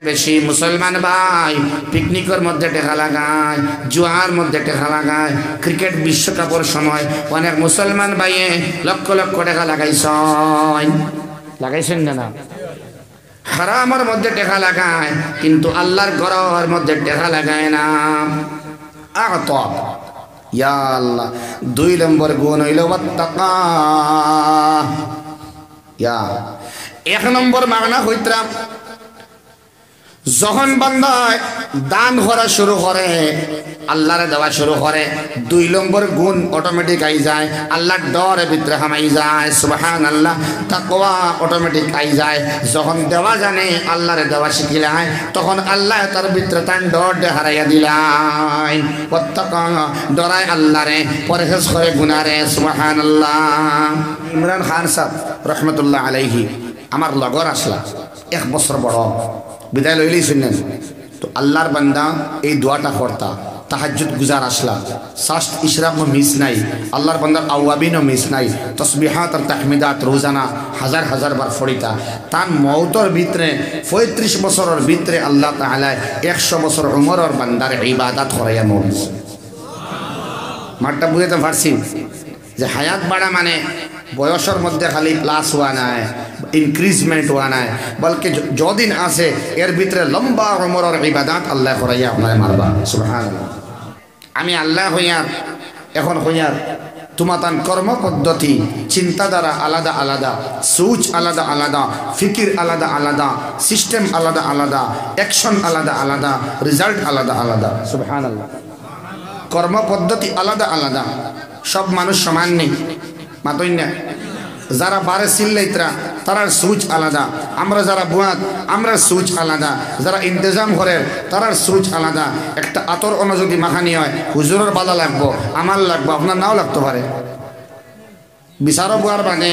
বেশি মুসলমান ভাই পিকনিকের মধ্যে টেকা লাগায়, জুয়ার মধ্যে টেকা লাগায়, ক্রিকেট বিশ্বকাপের সময় অনেক মুসলমান ভাইয়ে লক্ষ লক্ষ টাকা লাগাইছেন না? হারামের মধ্যে টেকা লাগায় কিন্তু আল্লাহর ঘরের মধ্যে টেকা লাগায় না। আতা ইয়া আল্লাহ 2 নম্বর গুণ হইল ওয়াত্তাকা। ইয়া 1 নম্বর মাগনা হইতরা যখন বান্দায় দান করা শুরু করে, আল্লাহরে দেওয়া শুরু করে, 2 নম্বর গুণ অটোমেটিক আই যায়, আল্লাহর ডরে ভিতরে হামাই যায়। সুবহানাল্লাহ, তাকওয়া অটোমেটিক আই যায়। যখন দেওয়া জানে, আল্লাহরে দেওয়া শিখিলায়, তখন আল্লাহ তার ভিতরে তার ডর হারাইয়া দিলাই। প্রত্যেক ডরায় আল্লাহরে, পরহেজ করে গুনারে। সুবহানাল্লাহ। ইমরান খান সাহেব রহমতুল্লাহ আলাইহি আমার লগর আসলা, 1 বছর বড়, বিদায় লইলেই শুনলেন তো আল্লাহর বান্দা এই দোয়াটা করতা, তাহাজ্জুদ গুজার আসলা, সাস্ট ইশরাকও মিস নাই, আল্লাহর বান্দার আওয়াবিনও মিস নাই, তসবিহাত আর তাহমিদাত রোজানা হাজার হাজার বার ফড়িতা। তার মৌতর ভিতরে 35 বছরের ভিতরে আল্লাহ তাআলা 100 বছর উমরের বান্দার ইবাদত করাইয়া মৌত। মাঠটা বুঝতে পারছি যে হায়াত বাড়া মানে বয়সের মধ্যে খালি প্লাস হওয়া নাই, ইনক্রিজমেন্ট হওয়া নাই, বলকে যদিন আছে এর ভিতরে লম্বা উমরের ইবাদত আল্লাহ করাইয়া আপনার মারবা। সুবহানাল্লাহ। আমি আল্লাহ হইয়ার এখন হইয়ার তোমাতান কর্ম পদ্ধতি, চিন্তাধারা আলাদা আলাদা, সোচ আলাদা আলাদা, ফিকির আলাদা আলাদা, সিস্টেম আলাদা আলাদা, অ্যাকশন আলাদা আলাদা, রেজাল্ট আলাদা আলাদা। সুবহানাল্লাহ। কর্ম পদ্ধতি আলাদা আলাদা, সব মানুষ সমান নেই, মাতই না। যারা বারে সিল্লাইতরা তারার সুচ আলাদা, আমরা যারা বুয়াত আমরা সুচ আলাদা, যারা ইন্তজাম করে তারার সুচ আলাদা। একটা আতর অন্য যদি মাখানি হয়, হুজুরের বালা লাগবো, আমার লাগবো, আপনার নাও লাগতে পারে। বিচারও বুয়ার বানে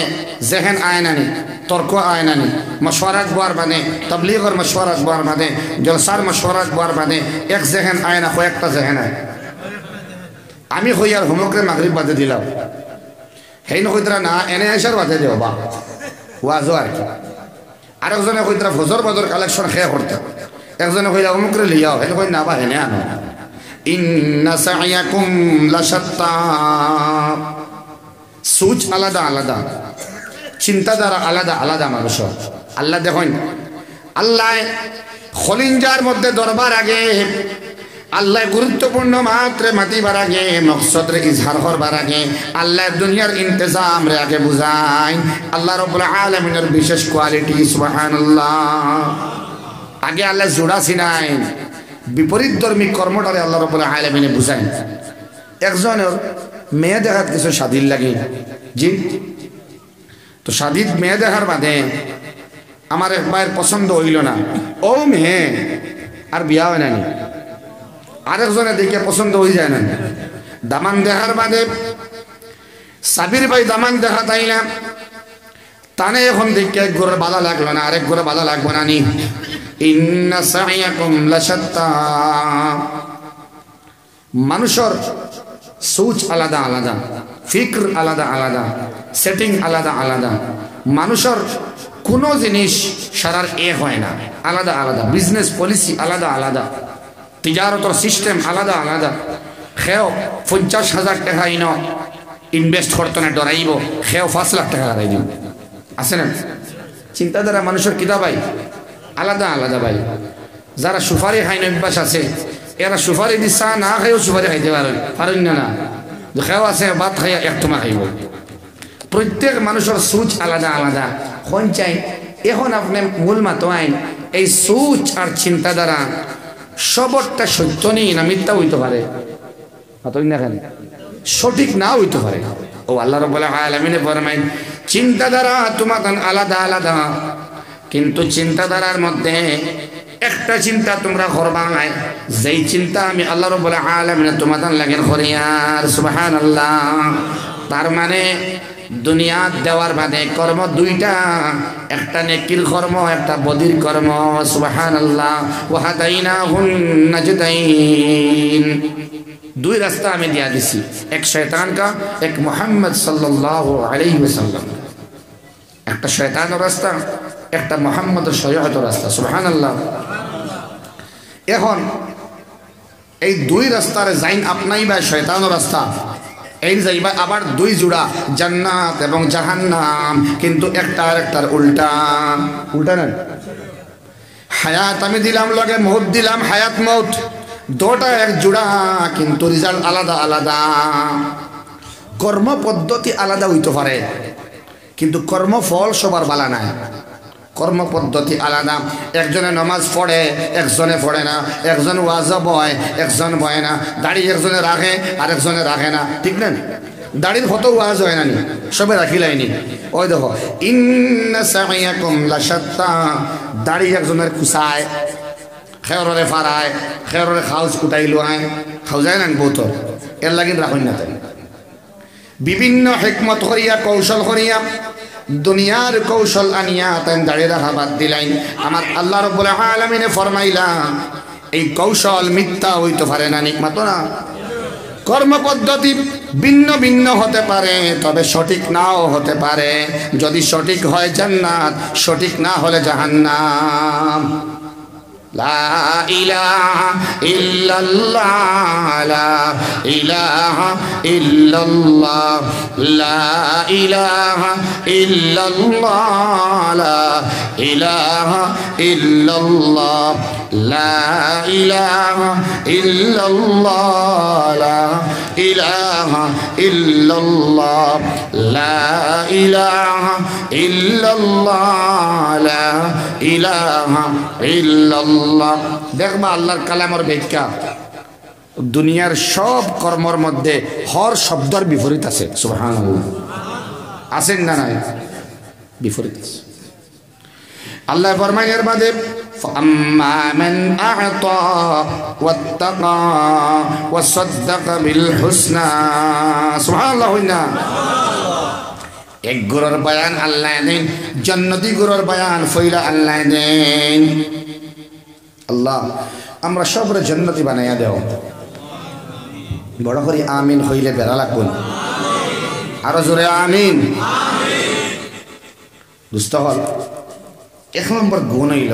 জেহেন আয়নানি, তর্ক আয়নানি, মশওয়ারাত বুয়ার বানে, তবলিগের মশওয়ারাত বুয়ার বানে, জলসার মশওয়ারাত বুয়ার বানে, এক জেহেন আয়না কয়েকটা জেহেন আয়। আমি হইয়ার হোমকরে মাগরিব বাদে দিলাম, হেন কইতরা না এনে আসার বাদে দেও বা ওয়াজও আর কি। আরেকজনে কইতরা ফজর বাদর কালেকশন খেয়ে করতে, একজনে কইলা অমুকরে লিয়াও, হেন কই না বা হেনে আনো। ইন্না সাইয়াকুম লাশাত্তা। সুচ আলাদা আলাদা, চিন্তাধারা আলাদা আলাদা মানুষের। আল্লাহ দেখুন, আল্লাহ খলিঞ্জার মধ্যে দরবার আগে, আল্লাহ গুরুত্বপূর্ণ মাত্রে মাতিবার আগে, মকসদ রে ইজহার করবার আগে, আল্লাহ দুনিয়ার ইন্তজাম রে আগে বুঝায়। আল্লাহ রাব্বুল আলামিনের বিশেষ কোয়ালিটি। সুবহানাল্লাহ। আগে আল্লাহ জোড়া চিনাই, বিপরীত ধর্মী কর্মটারে আল্লাহ রাব্বুল আলামিনে বুঝায়। একজনের মেয়ে দেখার কিছু স্বাধীন লাগে, জি তো স্বাধীন মেয়ে দেখার বাদে আমার এক ভাইয়ের পছন্দ হইল না, ও মেয়ে আর বিয়া হয় না, আরেকজনে দেখে পছন্দ হয়ে যায় না। দামান দেখার বাদে সাবির ভাই দামান দেখা তাই না, তানে এখন দেখে এক ঘরে বাধা লাগলো না, আরেক ঘরে বাধা লাগবো না নি। ইন্না সাইয়াকুম লাশাত্তা। মানুষের সোচ আলাদা আলাদা, ফিক্র আলাদা আলাদা, সেটিং আলাদা আলাদা। মানুষের কোনো জিনিস সারার এক হয় না, আলাদা আলাদা। বিজনেস পলিসি আলাদা আলাদা, তিজারতর সিস্টেম আলাদা আলাদা। খেও 50,000 টাকা ইনভেস্ট করতো না, ডরাইব, খেও 5 লাখ টাকা হারাই দিব। আছে না? চিন্তাধারা মানুষের কিতা ভাই আলাদা আলাদা ভাই। যারা সুপারি খাইন অভ্যাস আছে, এরা সুপারি দি চা না খাইও সুপারি খাইতে পারেন না, খেও আছে ভাত খাইয়া একটমা খাইব। প্রত্যেক মানুষের সুচ আলাদা আলাদা। কোন চাই এখন আপনি মূল মাতো আইন, এই সুচ আর চিন্তাধারা সবরটা সত্য নেই না মিথ্যা হইতে পারে, সঠিক না হইতে পারে। ও আল্লাহ রাব্বুল আলামিন ফরমায়, চিন্তাধারা তোমার আলাদা আলাদা, কিন্তু চিন্তাধারার মধ্যে একটা চিন্তা তোমরা করবা, যেই চিন্তা আমি আল্লাহ রাব্বুল আলামিন তোমাদের লাগে করিয়ার। সুবহানাল্লাহ। তার মানে দুনিয়া দেওয়ার বাদে কর্ম দুইটা, একটা নেকির কর্ম, একটা বদির কর্ম। সুবহানাল্লাহ। ওয়া হাদাইনাহুন নাজদাইন। 2 রাস্তা আমি দিয়া দিছি, এক শয়তান কা, এক মুহাম্মদ সাল্লাল্লাহু আলাইহি ওয়াসাল্লাম। একটা শয়তানের রাস্তা, একটা মুহাম্মদের শরীয়তের রাস্তা। সুবহানাল্লাহ। এখন এই দুই রাস্তার যাইন আপনাই বা শয়তানের রাস্তা এই যাইবা আবার দুই জোড়া জান্নাত এবং জাহান্নাম, কিন্তু একটা আর একটার উল্টা উল্টা না। হায়াত আমি দিলাম লগে মৌত দিলাম, হায়াত মৌত দুটা এক জোড়া, কিন্তু রেজাল্ট আলাদা আলাদা। কর্ম পদ্ধতি আলাদা হইতে পারে, কিন্তু কর্মফল সবার বালা নাই। কর্ম পদ্ধতি আলাদা। একজনে নামাজ পড়ে, একজনে পড়ে না, একজন ওয়াজ বয়, একজন বয় না, দাড়ি একজনে রাখে আর একজনে রাখে না, ঠিক না? দাড়ির ফটো ওয়াজ হয় না নি, সবে রাখিলাইনি। ওই দেখো ইন্না সাইয়াকুম লাশাত্তা, দাড়ি একজনের কুসায়, খেয়রে ফারায়, খেয়রে খাউজ কুটাই লোয়ায়, খাউজায় না বৌতর, এর লাগিন রাখুন না। তাই বিভিন্ন হিকমত করিয়া কৌশল করিয়া দুনিয়ার কৌশল আনিয়া তাই দাঁড়িয়ে রাখা বাদ দিলাইন। আমার আল্লাহ রাব্বুল আলামিনে ফরমাইলা এই কৌশল মিথ্যা হইতে পারে না, নিকমাত না। কর্ম পদ্ধতি ভিন্ন ভিন্ন হতে পারে, তবে সঠিক নাও হতে পারে। যদি সঠিক হয় জান্নাত, সঠিক না হলে জাহান্নাম। লা ইলাহা ইল্লাল্লাহ, লা ইলাহা ইল্লাল্লাহ, লা ইলাহা ইল্লাল্লাহ, লা ইলাহা ইল্লাল্লাহ, লা ইলাহা ইল্লাল্লাহ, লা ইলাহা ইল্লাল্লাহ, লা ইলাহা ইল্লাল্লাহ, লা ইলাহা ইল্লাল্লাহ। দেখবা আল্লাহর কালামের ব্যাখ্যা দুনিয়ার সব কর্মর মধ্যে হর শব্দের বিপরীত আছে। সুবহানাল্লাহ, আছেন না নাই? বিপরীত আছে। আল্লাহ ফরমায় এর বাদে ফাম্মা মান আ'তা ওয়াত্তাকা ওয়াসাদ্দাকা বিল হুসনা। সুবহানাল্লাহ। না এক গুরুর বয়ান আল্লাহ দেন, জান্নাতি গুরুর বয়ান ফইলা আল্লাহ দেন। আল্লাহ আমরা সবরে জান্নাতি বানাইয়া দেও। বড় করে আমিন হইলে বেড়া লাগবো না, আরো জোরে আমিন। বুঝতে হল এক নম্বর গুণ হইল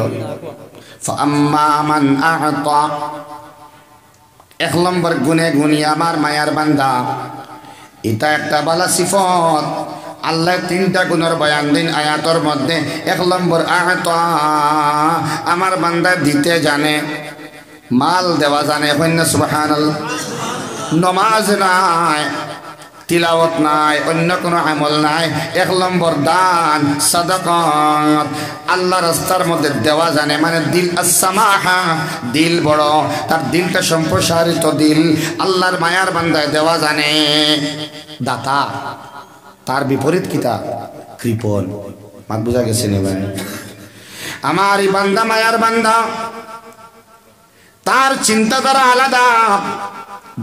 ফাম্মা মান আ'তা। এক নম্বর গুণে গুণী আমার মায়ার বান্দা, এটা একটা বালা সিফত। আল্লাহ তিনটা গুণের বয়ান দিন আয়াতর মধ্যে। এক নম্বর আ'তা, আমার বান্দা দিতে জানে, মাল দেওয়া জানে। হইনা সুবহানাল্লাহ। নমাজ নাই, তিলাওয়াত নাই, অন্য কোনো আমল নাই। এক নম্বর দান সাদাকাত, আল্লাহ রাস্তার মধ্যে দেওয়া জানে, মানে দিল আসসামাহা, দিল বড়, তার দিলটা সম্প্রসারিত দিল, আল্লাহর মায়ার বান্দায় দেওয়া জানে। দাতা, তার বিপরীত কিতা? কৃপণ। মাত বুঝা গেছে নি ভাই? আমার এই বান্দা মায়ার বান্দা, তার চিন্তাধারা আলাদা।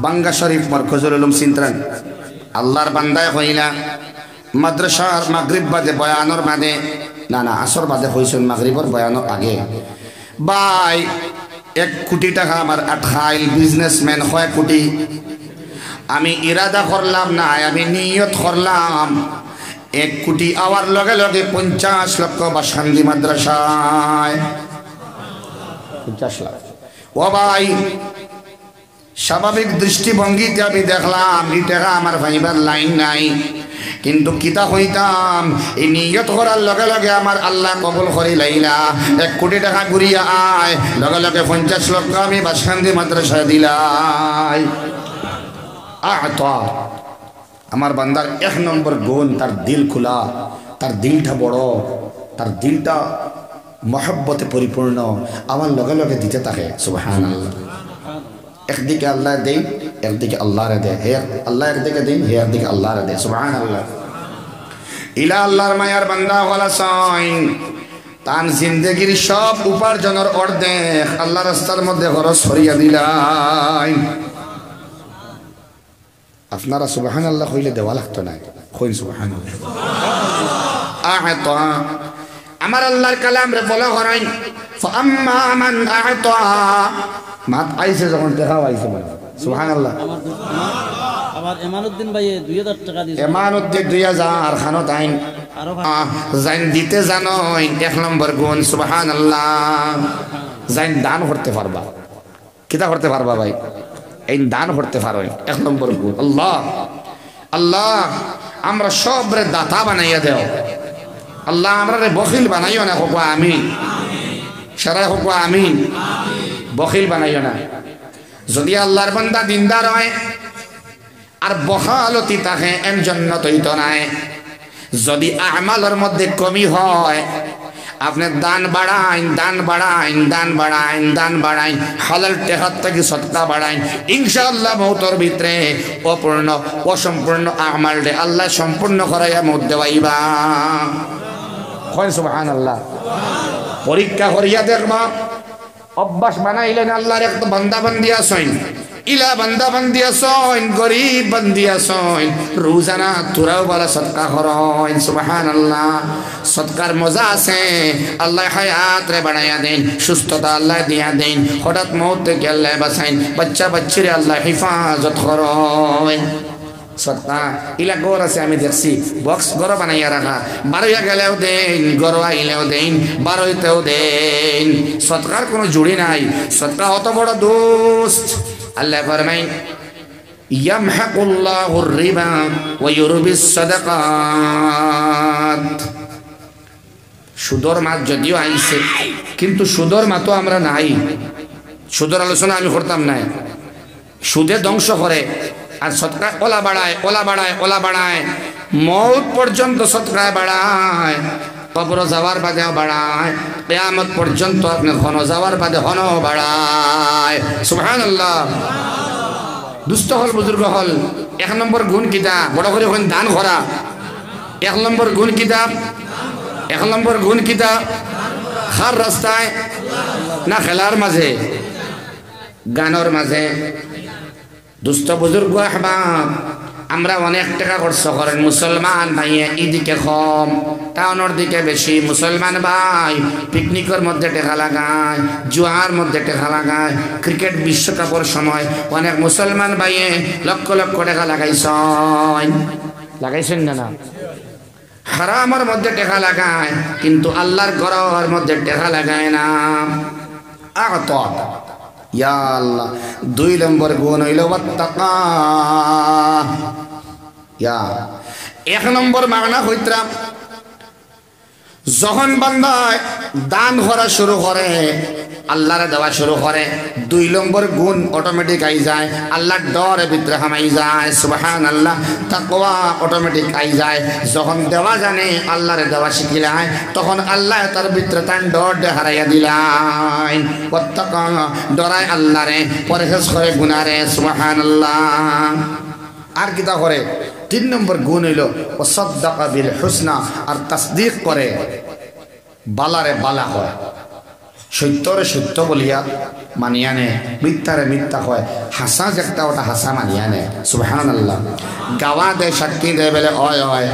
বাঙ্গা শরীফ মরকজুল উলুম চিন্তান আল্লাহর বান্দায় হইলা মাদ্রাসার মাগরিব বাদে বয়ানোর বাদে, না না আসর বাদে হইছেন, মাগরিবর বয়ানোর আগে। ভাই 1 কোটি টাকা আমার আঠাইল বিজনেসম্যান, 6 কোটি। আমি ইরাদা করলাম না, আমি নিয়ত করলাম 1 কোটি আওয়ার লগে লগে 50 লক্ষ বাসান্দি মাদ্রাসায় 50 লাখ। ও ভাই, স্বাভাবিক দৃষ্টিভঙ্গিতে আমি দেখলাম এই টাকা আমার ভাইবার লাইন নাই, কিন্তু কিতা হইতাম এই নিয়ত করার লগে লগে আমার আল্লাহ কবুল করে লাইলা। 1 কোটি টাকা ঘুরিয়া আয়, লগে লগে 50 লক্ষ আমি বাসান্দি মাদ্রাসায় দিলাই। আ'তা, আমার বান্দার 1 নম্বর গুণ, তার দিল খোলা, তার দিলটা বড়, তার দিলটা মহব্বতে পরিপূর্ণ, আমার লগে লগে দিতে থাকে। সুবহানাল্লাহ। একদিকে আল্লাহ দেই, একদিকে আল্লাহরে দেয়, হে আল্লাহ একদিকে দেই, হে একদিকে আল্লাহরে দেয়। সুবহানাল্লাহ। ইলা আল্লাহর মায়ার বান্দা হলা সাইন, তার জিন্দগির সব উপার্জনের অর্ধেক আল্লাহ রাস্তার মধ্যে খরচ করিয়া দিলাই। আপনারা সুবহানাল্লাহ কইলে দেওয়া লাগতো না, কইন সুবহানাল্লাহ। আ'তা, আমার আল্লাহর কালাম রে বলা করেন ফাম্মা মান আ'তা। মাত আইছে যখন দেখা আইছে মানে সুবহানাল্লাহ। আবার এমানুদ্দিন ভাই 2000 টাকা দিয়েছে। এমানুদ্দিন 2000 খানত আইন জান দিতে জানো। 1 নম্বর গুণ সুবহানাল্লাহ। জান দান করতে পারবা, কিতা করতে পারবা ভাই এই দান করতে পারো এক নম্বর গুণ আল্লাহ আল্লাহ আমরা সবরে দাতা বানাইয়া দেও আল্লাহ আমরা বখিল বানাইও না হোক আমিন সারা হোক আমিন বখিল বানাইও না যদি আল্লাহর বান্দা দিনদার হয় আর বখালতি থাকে এর জন্য তৈত নাই যদি আমালের মধ্যে কমি হয় আপনি দান বাড়াইন দান বাড়াইন দান বাড়াইন দান বাড়াইন হালাল টেহাত থেকে সদকা বাড়াইন ইনশাআল্লাহ মৌতর ভিতরে অপূর্ণ অসম্পূর্ণ আমালরে আল্লাহ সম্পূর্ণ করাইয়া মত দেওয়াইবা হয় সুবহানাল্লাহ পরীক্ষা করিয়া দেখবা অভ্যাস বানাইলেন আল্লাহর একটা বান্দা বান্দি আসেন ইলা বান্দা বান্দি আসেন গরিব বান্দি আসেন রোজানা তোরাও বলা সদকা করেন সুবহানাল্লাহ সদকার মজা আছে আল্লাহ হায়াত রে বাড়াইয়া দেন সুস্থতা আল্লাহ দিয়া দেন হঠাৎ মৌত থেকে আল্লাহ বাঁচাইন বাচ্চা বাচ্চিরে আল্লাহ হিফাজত করেন সদকা ইলা গর আছে আমি দেখছি বক্স গর বানাইয়া রাখা বারোয়া গেলেও দেন গর আইলেও দেন বারোইতেও দেন সদকার কোনো জুড়ি নাই সদকা অত বড় দোস্ত আল্লাহ ফরমাইন ইয়ামহাকুল্লাহুর রিবা ওয়া ইউরবিস সাদাকাত সুদর মাত যদিও আইছে কিন্তু সুদর মাতো আমরা নাই সুদর আলোচনা আমি করতাম না সুদে ধ্বংস করে আর সদকা ওলা বাড়ায় ওলা বাড়ায় ওলা বাড়ায় মৌত পর্যন্ত সদকা বাড়ায় কবর যাওয়ার বাদেও বাড়ায় কিয়ামত পর্যন্ত আপনি ঘন যাওয়ার বাদে ঘন বাড়ায় সুবহানাল্লাহ দুষ্ট হল বুজুর্গ হল এক নম্বর গুণ কিতা বড় করে কোন দান করা এক নম্বর গুণ কিতা এক নম্বর গুণ কিতা খার রাস্তায় না খেলার মাঝে গানের মাঝে দুষ্ট বুজুর্গ আহবাব আমরা অনেক টাকা খরচ করেন মুসলমান ভাইয়ে এদিকে কম টাউনের দিকে বেশি মুসলমান ভাই পিকনিকের মধ্যে টাকা লাগায় জুয়ার মধ্যে টাকা লাগায় ক্রিকেট বিশ্বকাপের সময় অনেক মুসলমান ভাইয়ে লক্ষ লক্ষ টাকা লাগাইছেন না হারামের মধ্যে টাকা লাগায় কিন্তু আল্লাহর ঘরের মধ্যে টাকা লাগায় না আগত ইয়া আল্লাহ দুই নম্বর গুণ হইল ওয়াত্তাকা ইয়া এক নম্বর মাগনা হইতরা যখন বান্দা দান করা শুরু করে আল্লাহরে দেওয়া শুরু করে দুই নম্বর গুণ অটোমেটিক আই যায় আল্লাহর ডরের ভিতরে হামাই যায় সুবহানাল্লাহ তাকওয়া অটোমেটিক আই যায় যখন দেওয়া জানে আল্লাহরে দেওয়া শিখিলায় তখন আল্লাহ তার ভিতরে তার ডর হারাইয়া দিলাই ওয়াত্তাকা ডরায় আল্লাহরে পরহেজ করে গুনারে সুবহানাল্লাহ আর কিতা করে তিন নম্বর গুণ হইল ওয়াসাদ্দাকা বিল হুসনা আর তাসদীক করে বালারে বালা হয় সত্যরে সত্য বলিয়া মানিয়া নে মিথ্যারে মিথ্যা হয় হাসা যেটা ওটা হাসা মানিয়া নে সুবহানাল্লাহ গাওয়া দেয় সাক্ষী দেয় বলে অয় অয়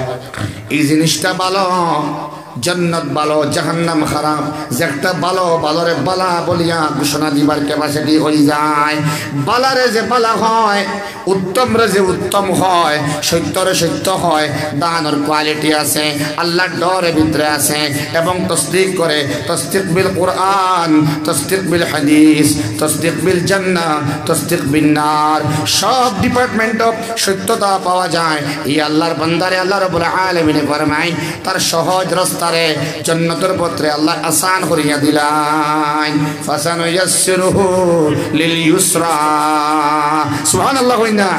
এই জিনিসটা ভালো जन्नत बालो जहन्नम खराब जेटा बालो बालोरे बाला बोलिया घोषणा दिबार कैपासिटी हो जाए बालारे जे बाला হয় उत्तम रे जे उत्तम হয় সত্যরে সত্য হয় দানের কোয়ালিটি আছে আল্লাহর ডরের ভিতরে আছে এবং তসদিক করে তসদিক বিল কুরআন তসদিক বিল হাদিস তসদিক বিল জান্নাহ তসদিক বিন নার সব ডিপার্টমেন্ট অফ সত্যতা পাওয়া যায় এই আল্লাহর বান্দারে আল্লাহ রাব্বুল আলামিন ফরমায় তার সহজ রাস্তারে জান্নাতের পথে আল্লাহ আসান করিয়া দিলেন ফাসানু ইয়াসসিরুহু লিল ইউসরা সুবহানাল্লাহ কইনা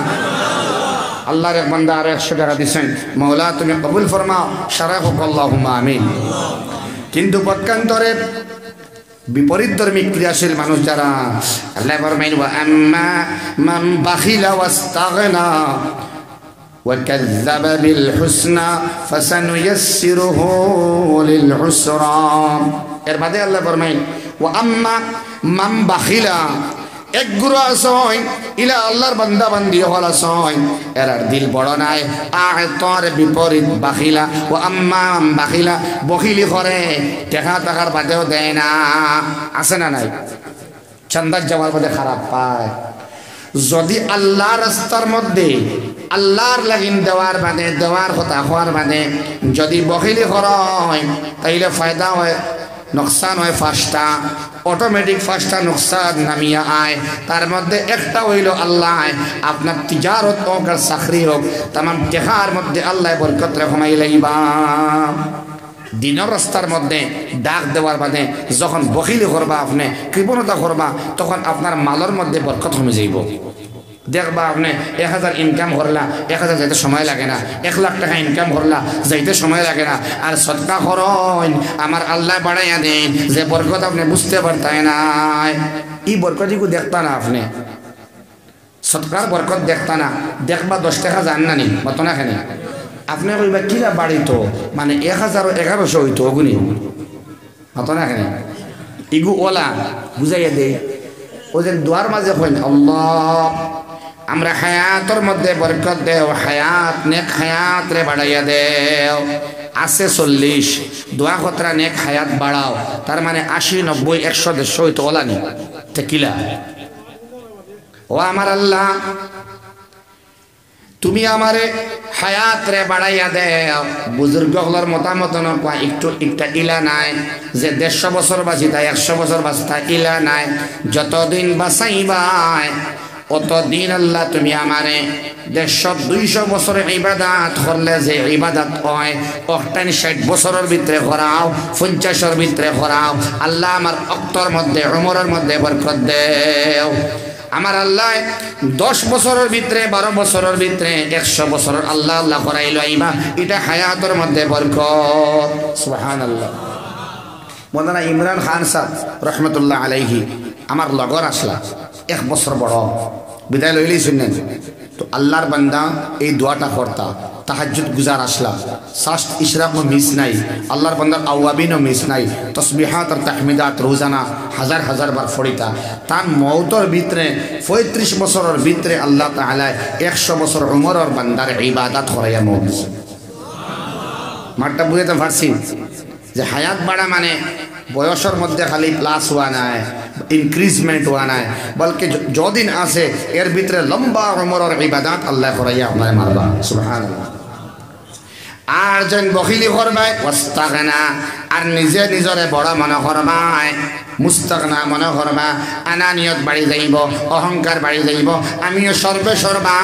আল্লাহর এক বান্দা আর 100 টাকা দিবেন মাওলা তুমি কবুল ফরমাও শারাফক আল্লাহুম্মা আমিন কিন্তু পক্ষান্তরে বিপরীত ধর্মী ক্রিয়াশীল মানুষ যারা আল্লাহ ফরমাইন ওয়া আম্মা মান বাখিলা ওয়াস্তাগনা وكذب بالحسنى فسنيسره للعسرى এর বাদে আল্লাহ ফরমাইন ওয়া আম্মা মান বাখিলা এক গুরু আসয় ইলা আল্লাহর বান্দা বান্দি হল আসয় এর দিল বড় নাই আতর বিপরীত বাখিলা ও আম্মা বাখিলা বখিলি করে টাকা টাকার বাদেও দেয় না আছে না নাই চান্দার যাওয়ার বাদে খারাপ পায় যদি আল্লাহ রাস্তার মধ্যে আল্লাহর লাগিন দেওয়ার বাদে দেওয়ার কথা হওয়ার বাদে যদি বখিলি হয় তাইলে ফায়দা হয় নোকসান হয় ফার্স্টটা, অটোমেটিক ফার্স্টটা নোকসান নামিয়া আয়। তার মধ্যে একটা হইল আল্লাহ আপনার তিজারত হোক আর চাকরি হোক তাম টেকার মধ্যে আল্লাহ বরকত রহমাই লাইবা। দিনের রাস্তার মধ্যে ডাক দেওয়ার বাদে যখন বখিলি করবা আপনি কৃপণতা করবা তখন আপনার মালের মধ্যে বরকত কমে যাইব। দেখবা আপনি 1000 ইনকাম করলা, 1000 যাইতে সময় লাগে না, 1 লাখ টাকা ইনকাম করলা যাইতে সময় লাগে না। আর সদকা করুন আমার আল্লাহ বাড়াইয়া দেন যে বরকত আপনি বুঝতে পারতেন না, এই বরকতইকু দেখতা না আপনি, সদকার বরকত দেখতা না। দেখবা 10 টাকা জান না নি মতো না খানি আপনি কইবা কিরা বাড়িতো মানে 1000-1100 হইতো অগুনি মতো না খানি ইগু ওলা বুঝাইয়া দে। ওই যে দোয়ার মাঝে কইন আল্লাহ আমরা হায়াতের মধ্যে বরকত দেও, হায়াত নেক হায়াত রে বাড়াইয়া দেও। আছে 40 দোয়া কতরা নেক হায়াত বাড়াও, তার মানে 80, 90, 100, 150 হইতো ওলা নি তেকিলা। ও আমার আল্লাহ তুমি আমারে হায়াত রে বাড়াইয়া দেও। বুজুর্গগুলোর মতামত নকবা একটু একটা ইলা নাই যে 150 বছর বাঁচি তাই 100 বছর বাঁচতা ইলা নাই। যতদিন বাঁচাইবাই অতদিন আল্লাহ তুমি আমারে 150-200 বছরের ইবাদত করলে যে ইবাদত হয় অকটান 60 বছরের ভিতরে করাও, 50-এর ভিতরে করাও। আল্লাহ আমার অক্তর মধ্যে উমরের মধ্যে বরকত দেও। আমার আল্লাহ 10 বছরের ভিতরে 12 বছরের ভিতরে 100 বছরের আল্লাহ আল্লাহ করাইল আইবা, এটা হায়াতের মধ্যে বরকত। সুবহানাল্লাহ। মৌলানা ইমরান খান সাহেব রহমতুল্লাহ আলাইহি আমার লগর আসলা 1 বছর বড় বিদায় লইলেই শুনলেন তো আল্লাহর বান্দা এই দোয়াটা করতা তাহাজ্জুদ গুজার আসলা সাস্ট ইশরাকও মিস নাই, আল্লাহর বান্দার আওয়াবিনও মিস নাই, তসবিহাত আর তাহমিদাত রোজানা হাজার বার ফড়িতা। তার মৌতর ভিতরে 35 বছরের ভিতরে আল্লাহ তাআলা 100 বছর উমরের বান্দার ইবাদত করাইয়া মৌত। মাঠটা বুঝতে পারছি যে হায়াত বাড়া মানে বয়সের মধ্যে খালি প্লাস হওয়া নাই, ইনক্রিজমেন্ট হওয়া নাই, বলকে যদিন আছে এর ভিতরে লম্বা উমরের ইবাদত আল্লাহ করাইয়া আপনার মারবা। সুবহানাল্লাহ। আর যেন বখিলি করবাই ওয়াস্তাগনা আর নিজে নিজরে বড় মনে করবাই, মুস্তাগনা মনে করবা, আনানিয়ত বাড়ি যাইব, অহংকার বাড়ি যাইব, আমিও সর্বে সর্বা,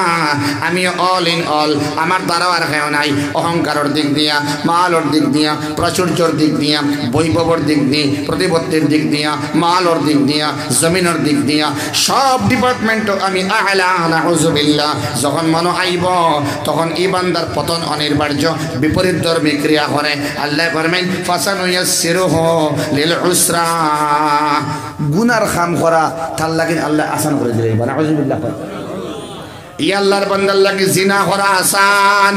আমিও অল ইন অল, আমার দ্বারাও আর কেউ নাই। অহংকারের দিক দিয়া, মালর দিক দিয়া, প্রাচুর্যর দিক দিয়া, বৈভবর দিক দিয়ে, প্রতিপত্তির দিক দিয়া, মালর দিক দিয়া, জমিনের দিক দিয়া, সব ডিপার্টমেন্ট আমি আলা নাউযুবিল্লাহ। যখন মনে আইব তখন ইবানদার পতন অনিবার্য, বিপরীত ধর্মী ক্রিয়া করে। আল্লাহ ফরমাইন ফাসানুয়াসসিরুহু লিল উসরা, গুনার কাম করা তার লাগে আল্লাহ আসান করে দিলে। নাউযুবিল্লাহ। ই আল্লাহর বান্দার লাগে জিনা করা আসান,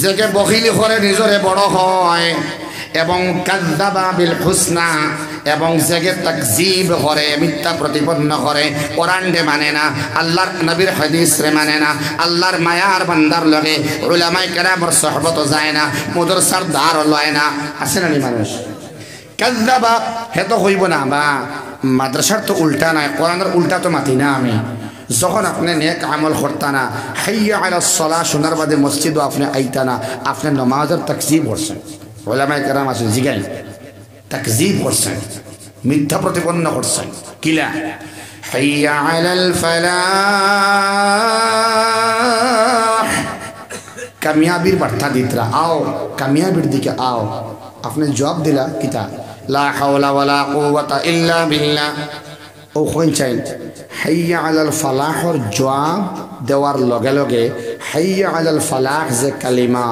যেকে বখিলি করে নিজরে বড় হয়, এবং কাযযাবা বিল হুসনা, এবং যেকে তাকযীব করে মিথ্যা প্রতিপন্ন করে, কোরআন রে মানে না, আল্লাহর নবীর হাদিস রে মানে না, আল্লাহর মায়ার বান্দার লগে উলামায়ে কেরামের সোহবত যায় না, মাদ্রাসার দ্বার লয় না। আছে না মানুষ কাযযাবা হে তো হইব না, বা মাদ্রাসার তো উল্টা নাই, কোরআনের উল্টা তো মাতি না আমি। যখন আপনি নেক আমল করতা না, হাইয়া আলাস সালাহ শোনার বাদে মসজিদও আপনি আইতা না, আপনি নামাজের তাকযীব করছেন। উলামায়ে কেরাম আছেন জিগাই তাকযীব করছেন, মিথ্যা প্রতিপন্ন করছেন। কিলা হাইয়া আলাল ফালাহ, কামিয়াবির বার্তা দিতরা, আও কামিয়াবির দিকে আও। আপনি জবাব দিলা কিতা লা হাওলা ওয়ালা কুওয়াতা ইল্লা বিল্লাহ। ও কোন চাই হাইয়া আলাল ফালাহর জবাব দেওয়ার লগে লগে হাইয়া আলাল ফালাহ যে কালিমা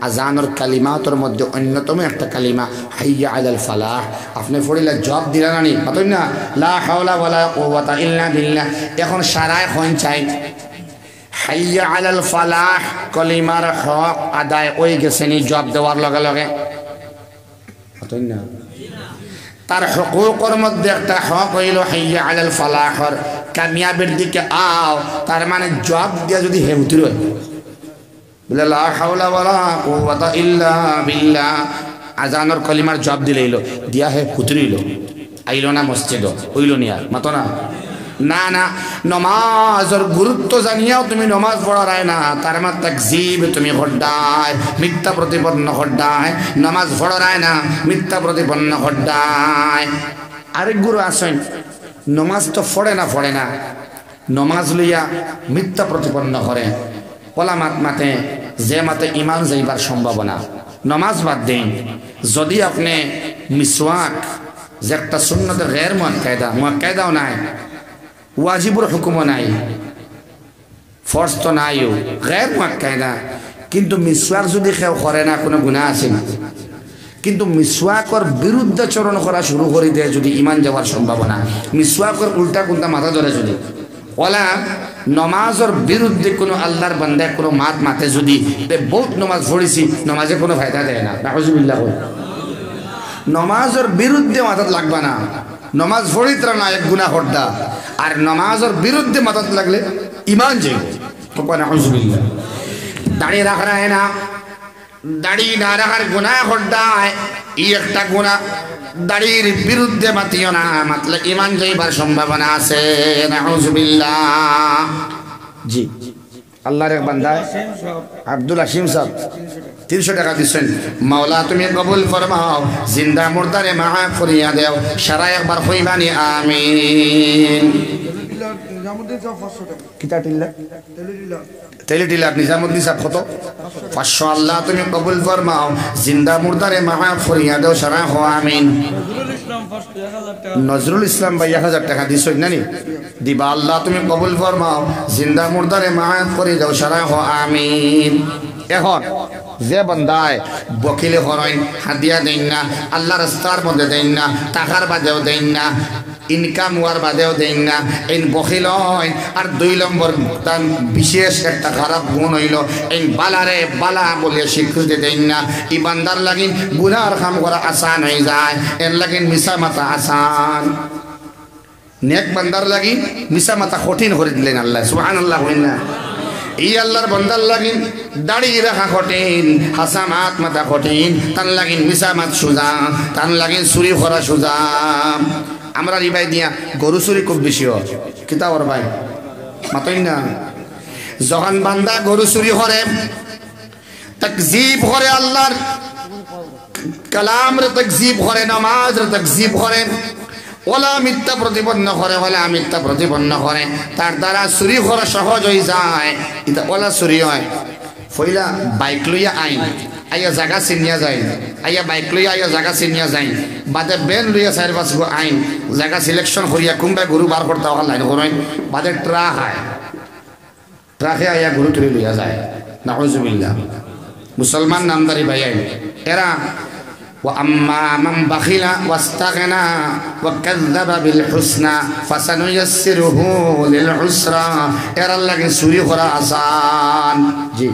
আজানের কালিমাতর মধ্যে অন্যতম একটা কালিমা হাইয়া আলাল ফালাহ, আপনি পড়িলা জবাব দিলা না নি পাতই না লা হাওলা ওয়ালা কুওয়াতা ইল্লা বিল্লাহ। এখন সারায় কোন চাই হাইয়া আলাল ফালাহ কলিমার হক আদায় ওই গেছে নি জবাব দেওয়ার লগে লগে? না, তার হকুকের মধ্যে একটা হক হইল হাইয়া আলাল ফালাহর কামিয়াবির দিকে আও। তার মানে জবাব দিয়া যদি হে উত্তর হয় বলে লা হাওলা ওয়ালা কুওয়াতা ইল্লা বিল্লাহ, আজানের কলিমার জবাব দিলেইল দিয়া হে উতরিল, আইল না মসজিদ হইল নি আর মাতো না। না না, নমাজের গুরুত্ব জানিয়াও তুমি নমাজ পড়ায় না, তার মানে তাকজিব তুমি হড্ডায়, মিথ্যা প্রতিপন্ন হড্ডায়। নমাজ পড়ায় না, মিথ্যা প্রতিপন্ন হড্ডায়। আরেক গুরু আসেন, নমাজ তো পড়ে না, নমাজ লইয়া মিথ্যা প্রতিপন্ন করে। পলা মাতে যে মাতে ইমান যাইবার সম্ভাবনা। নমাজ বাদ দিন, যদি আপনি মিসওয়াক যে একটা সুন্নতের গের মুআক্কাদাও নাই, ওয়াজিবুর হুকুমও নাই, ফরজ তো নাইও, গের মুআক্কাদা, কিন্তু মিসওয়াক যদি কেউ করে না কোনো গুনাহ আছে না। কিন্তু মিসওয়াকর বিরুদ্ধে চরণ করা শুরু করে দেয় যদি ইমান যাওয়ার সম্ভাবনা। মিসওয়াকর উল্টা কোনটা মাথা ধরে যদি ওলা নমাজের বিরুদ্ধে কোনো আল্লাহর বান্দা কোনো মাতে যদি বহুত নমাজ পড়েছি, নমাজে কোনো ফায়দা দেয় না। নাউজুবিল্লাহ। নমাজের বিরুদ্ধে মাথাত লাগবা না, নমাজ পড়িতরা না এক গুনাহ হড্ডা, আর নমাজের বিরুদ্ধে মাথাত লাগলে ইমান যাইব। নাউজুবিল্লাহ। দাঁড়িয়ে রাখা হয় না, দাড়ি না রাখার গুনাহ হড্ডায়, ই একটা গুনাহ। দাড়ির বিরুদ্ধে মাতিও না, মাতলে ইমান যাইবার সম্ভাবনা আছে। নাউজুবিল্লাহ। জি, আল্লাহর এক বান্দা আব্দুল হাশিম সাহেব 300 টাকা দিচ্ছেন। মাওলা তুমি কবুল ফরমাও, জিন্দা মুর্দারে মাফ করিয়া দেও, সারা একবার কইবানি আমিন। তেলিটিলা নিজামুদ্দিন সাহেব কত? 500। আল্লাহ তুমি কবুল ফরমাও, জিন্দা মুর্দারে মাফ করিয়া দেও, সারা হো আমিন। নজরুল ইসলাম ভাই 1000 টাকা দিছেন নানি দিবা। আল্লাহ তুমি কবুল ফরমাও, জিন্দা মুর্দারে মাফ করে দাও, সারা হো আমিন। এখন যে বান্দায় বকিলে হরইন, হাদিয়া দেন না, আল্লাহ রাস্তার মধ্যে দেন না, টাকার বাদেও দেন না, ইনকাম হওয়ার বাদেও দেন না, এই বকিল হয়। আর 2 নম্বর তার বিশেষ একটা খারাপ গুণ হইল এই বালারে বালা বলে স্বীকৃতি দেন না। ই বান্দার লাগিন গুনার কাম করা আসান হয়ে যায়, এর লাগিন মিশা মাথা আসান। নেক বান্দার লাগি মিশা মাথা কঠিন করে দিলেন আল্লাহ। সুবহানাল্লাহ। হই না এই আল্লাহর বান্দার লাগিন দাড়ি রাখা কঠিন, হাসামাত মাথা কঠিন, তার লাগিন মিশা মাত সোজা, তার লাগিন চুরি করা সোজা। আমরা রিবাই দিয়া গরু চুরি খুব বেশি হয়, কিতা ওর ভাই মাতই না। যখন বান্দা গরু চুরি করে, তাকজিব করে, আল্লাহর কালাম রে তাকজিব করে, নামাজ রে তাকজিব করে, ওলা মিথ্যা প্রতিপন্ন করে, ওলা মিথ্যা প্রতিপন্ন করে, তার দ্বারা চুরি করা সহজ হয়ে যায়। এটা ওলা চুরি হয়। ফইলা বাইক লইয়া আইয়া জায়গা চিনিয়া যায়, আইয়া বাইক লইয়া আইয়া জায়গা চিনিয়া যায়, বাদে বেন লইয়া 4-5 গো আইন জায়গা সিলেকশন করিয়া কোনবাই গরু বার করতে লাইন করেন, বাদে ট্রাক আয়, ট্রাকে আইয়া গরু তুলে লইয়া যায়। নাউজুবিল্লাহ। মুসলমান নামদারি ভাই আইন এরা وأما من بخل واستغنى وكذب بالحسنى فسنيسره للعسرى এর আল্লাহকে চুরি করা আসান। জি।